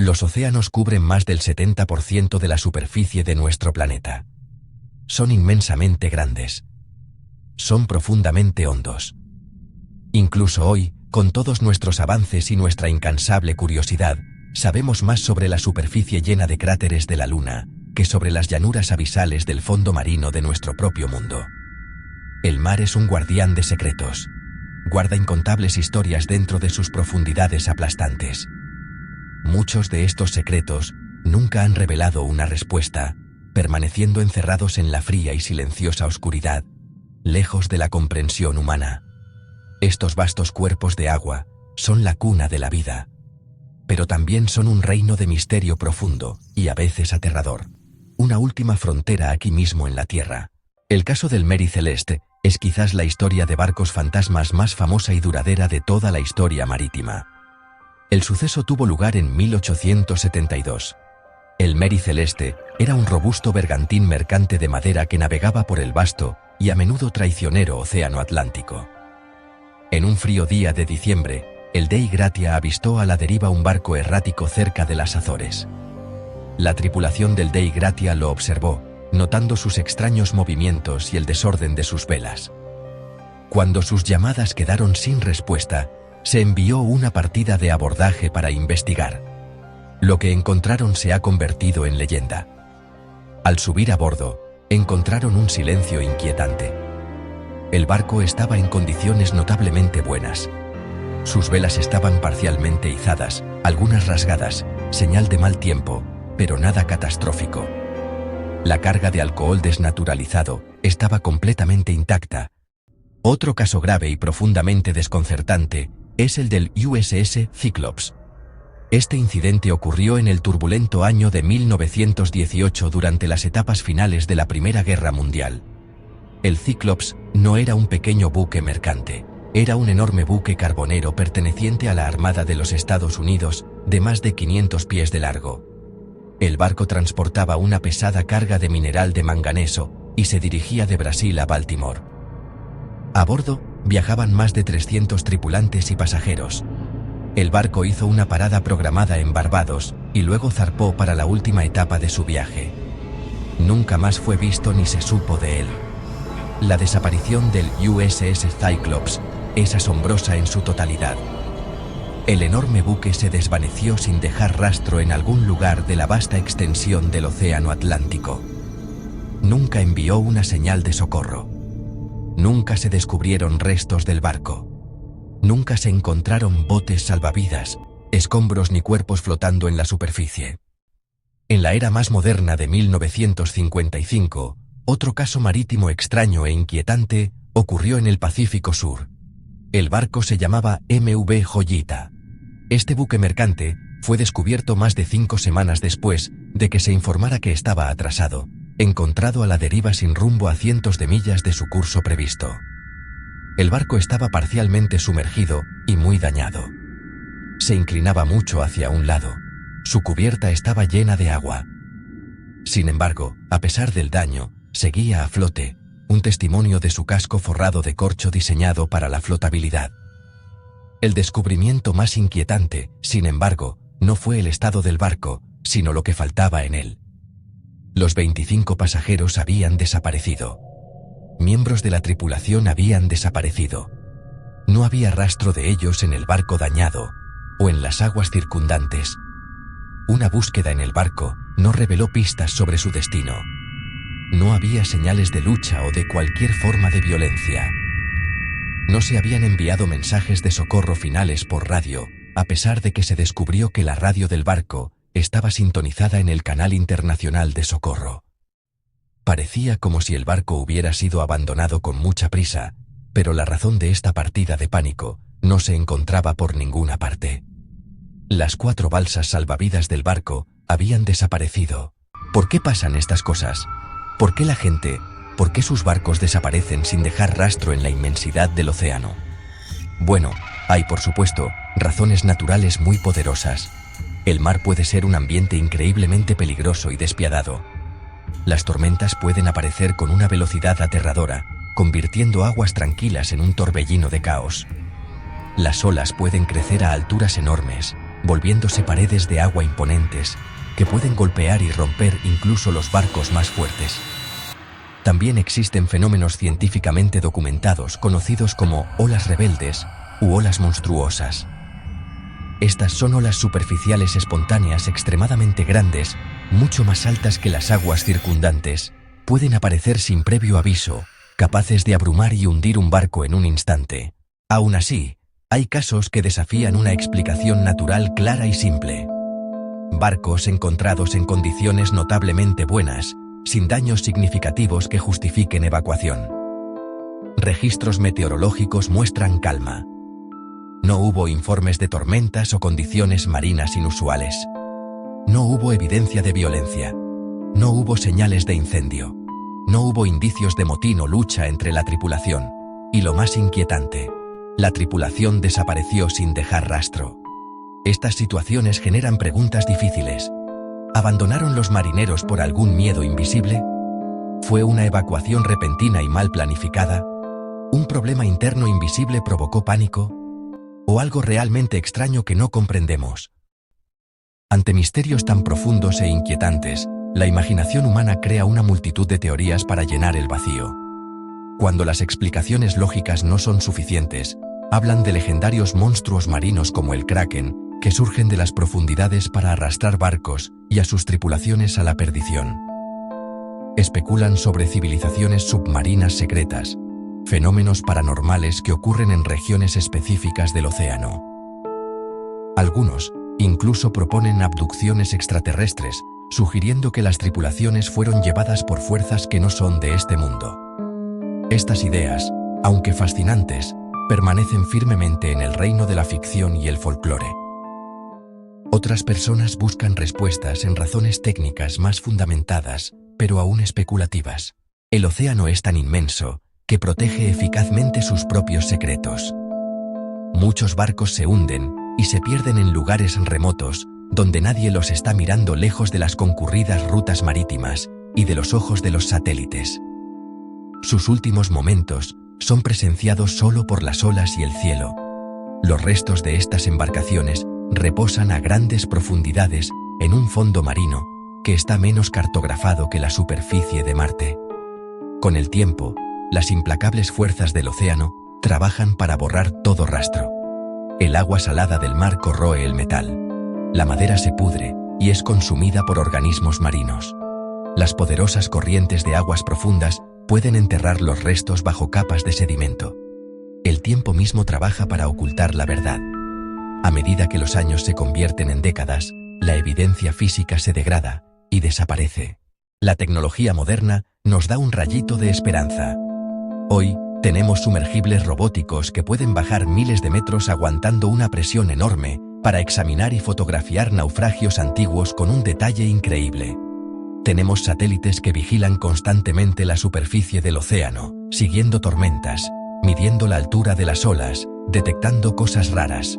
Los océanos cubren más del 70% de la superficie de nuestro planeta. Son inmensamente grandes. Son profundamente hondos. Incluso hoy, con todos nuestros avances y nuestra incansable curiosidad, sabemos más sobre la superficie llena de cráteres de la Luna que sobre las llanuras abisales del fondo marino de nuestro propio mundo. El mar es un guardián de secretos. Guarda incontables historias dentro de sus profundidades aplastantes. Muchos de estos secretos nunca han revelado una respuesta, permaneciendo encerrados en la fría y silenciosa oscuridad, lejos de la comprensión humana. Estos vastos cuerpos de agua son la cuna de la vida, pero también son un reino de misterio profundo y a veces aterrador. Una última frontera aquí mismo en la Tierra. El caso del Mary Celeste es quizás la historia de barcos fantasmas más famosa y duradera de toda la historia marítima. El suceso tuvo lugar en 1872. El Mary Celeste era un robusto bergantín mercante de madera que navegaba por el vasto y a menudo traicionero océano Atlántico. En un frío día de diciembre, el Dei Gratia avistó a la deriva un barco errático cerca de las Azores. La tripulación del Dei Gratia lo observó, notando sus extraños movimientos y el desorden de sus velas. Cuando sus llamadas quedaron sin respuesta, se envió una partida de abordaje para investigar. Lo que encontraron se ha convertido en leyenda. Al subir a bordo, encontraron un silencio inquietante. El barco estaba en condiciones notablemente buenas. Sus velas estaban parcialmente izadas, algunas rasgadas, señal de mal tiempo, pero nada catastrófico. La carga de alcohol desnaturalizado estaba completamente intacta. Otro caso grave y profundamente desconcertante es el del USS Cyclops. Este incidente ocurrió en el turbulento año de 1918 durante las etapas finales de la Primera Guerra Mundial. El Cyclops no era un pequeño buque mercante, era un enorme buque carbonero perteneciente a la Armada de los Estados Unidos de más de 500 pies de largo. El barco transportaba una pesada carga de mineral de manganeso y se dirigía de Brasil a Baltimore. A bordo viajaban más de 300 tripulantes y pasajeros. El barco hizo una parada programada en Barbados y luego zarpó para la última etapa de su viaje. Nunca más fue visto ni se supo de él. La desaparición del USS Cyclops es asombrosa en su totalidad. El enorme buque se desvaneció sin dejar rastro en algún lugar de la vasta extensión del océano Atlántico. Nunca envió una señal de socorro. Nunca se descubrieron restos del barco. Nunca se encontraron botes salvavidas, escombros ni cuerpos flotando en la superficie. En la era más moderna de 1955, otro caso marítimo extraño e inquietante ocurrió en el Pacífico Sur. El barco se llamaba MV Joyita. Este buque mercante fue descubierto más de 5 semanas después de que se informara que estaba atrasado, encontrado a la deriva sin rumbo a cientos de millas de su curso previsto. El barco estaba parcialmente sumergido y muy dañado. Se inclinaba mucho hacia un lado. Su cubierta estaba llena de agua. Sin embargo, a pesar del daño, seguía a flote, un testimonio de su casco forrado de corcho diseñado para la flotabilidad. El descubrimiento más inquietante, sin embargo, no fue el estado del barco, sino lo que faltaba en él. Los 25 pasajeros habían desaparecido. Miembros de la tripulación habían desaparecido. No había rastro de ellos en el barco dañado o en las aguas circundantes. Una búsqueda en el barco no reveló pistas sobre su destino. No había señales de lucha o de cualquier forma de violencia. No se habían enviado mensajes de socorro finales por radio, a pesar de que se descubrió que la radio del barco estaba sintonizada en el canal internacional de socorro. Parecía como si el barco hubiera sido abandonado con mucha prisa, pero la razón de esta partida de pánico no se encontraba por ninguna parte. Las 4 balsas salvavidas del barco habían desaparecido. ¿Por qué pasan estas cosas? ¿Por qué la gente, por qué sus barcos desaparecen sin dejar rastro en la inmensidad del océano? Bueno, hay por supuesto razones naturales muy poderosas. El mar puede ser un ambiente increíblemente peligroso y despiadado. Las tormentas pueden aparecer con una velocidad aterradora, convirtiendo aguas tranquilas en un torbellino de caos. Las olas pueden crecer a alturas enormes, volviéndose paredes de agua imponentes que pueden golpear y romper incluso los barcos más fuertes. También existen fenómenos científicamente documentados conocidos como olas rebeldes u olas monstruosas. Estas son olas superficiales espontáneas extremadamente grandes, mucho más altas que las aguas circundantes. Pueden aparecer sin previo aviso, capaces de abrumar y hundir un barco en un instante. Aún así, hay casos que desafían una explicación natural clara y simple. Barcos encontrados en condiciones notablemente buenas, sin daños significativos que justifiquen evacuación. Registros meteorológicos muestran calma. No hubo informes de tormentas o condiciones marinas inusuales. No hubo evidencia de violencia. No hubo señales de incendio. No hubo indicios de motín o lucha entre la tripulación. Y lo más inquietante, la tripulación desapareció sin dejar rastro. Estas situaciones generan preguntas difíciles. ¿Abandonaron los marineros por algún miedo invisible? ¿Fue una evacuación repentina y mal planificada? ¿Un problema interno invisible provocó pánico? ¿O algo realmente extraño que no comprendemos? Ante misterios tan profundos e inquietantes, la imaginación humana crea una multitud de teorías para llenar el vacío. Cuando las explicaciones lógicas no son suficientes, hablan de legendarios monstruos marinos como el Kraken, que surgen de las profundidades para arrastrar barcos y a sus tripulaciones a la perdición. Especulan sobre civilizaciones submarinas secretas, fenómenos paranormales que ocurren en regiones específicas del océano. Algunos incluso proponen abducciones extraterrestres, sugiriendo que las tripulaciones fueron llevadas por fuerzas que no son de este mundo. Estas ideas, aunque fascinantes, permanecen firmemente en el reino de la ficción y el folclore. Otras personas buscan respuestas en razones técnicas más fundamentadas, pero aún especulativas. El océano es tan inmenso que protege eficazmente sus propios secretos. Muchos barcos se hunden y se pierden en lugares remotos, donde nadie los está mirando, lejos de las concurridas rutas marítimas y de los ojos de los satélites. Sus últimos momentos son presenciados solo por las olas y el cielo. Los restos de estas embarcaciones reposan a grandes profundidades en un fondo marino que está menos cartografado que la superficie de Marte. Con el tiempo, las implacables fuerzas del océano trabajan para borrar todo rastro. El agua salada del mar corroe el metal. La madera se pudre y es consumida por organismos marinos. Las poderosas corrientes de aguas profundas pueden enterrar los restos bajo capas de sedimento. El tiempo mismo trabaja para ocultar la verdad. A medida que los años se convierten en décadas, la evidencia física se degrada y desaparece. La tecnología moderna nos da un rayito de esperanza. Hoy, tenemos sumergibles robóticos que pueden bajar miles de metros aguantando una presión enorme para examinar y fotografiar naufragios antiguos con un detalle increíble. Tenemos satélites que vigilan constantemente la superficie del océano, siguiendo tormentas, midiendo la altura de las olas, detectando cosas raras.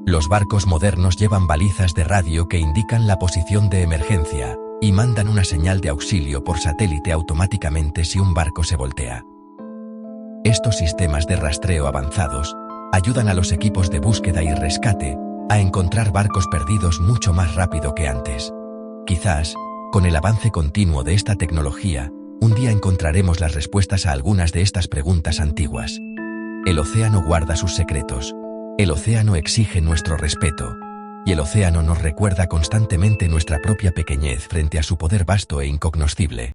Los barcos modernos llevan balizas de radio que indican la posición de emergencia y mandan una señal de auxilio por satélite automáticamente si un barco se voltea. Estos sistemas de rastreo avanzados ayudan a los equipos de búsqueda y rescate a encontrar barcos perdidos mucho más rápido que antes. Quizás, con el avance continuo de esta tecnología, un día encontraremos las respuestas a algunas de estas preguntas antiguas. El océano guarda sus secretos. El océano exige nuestro respeto. Y el océano nos recuerda constantemente nuestra propia pequeñez frente a su poder vasto e incognoscible.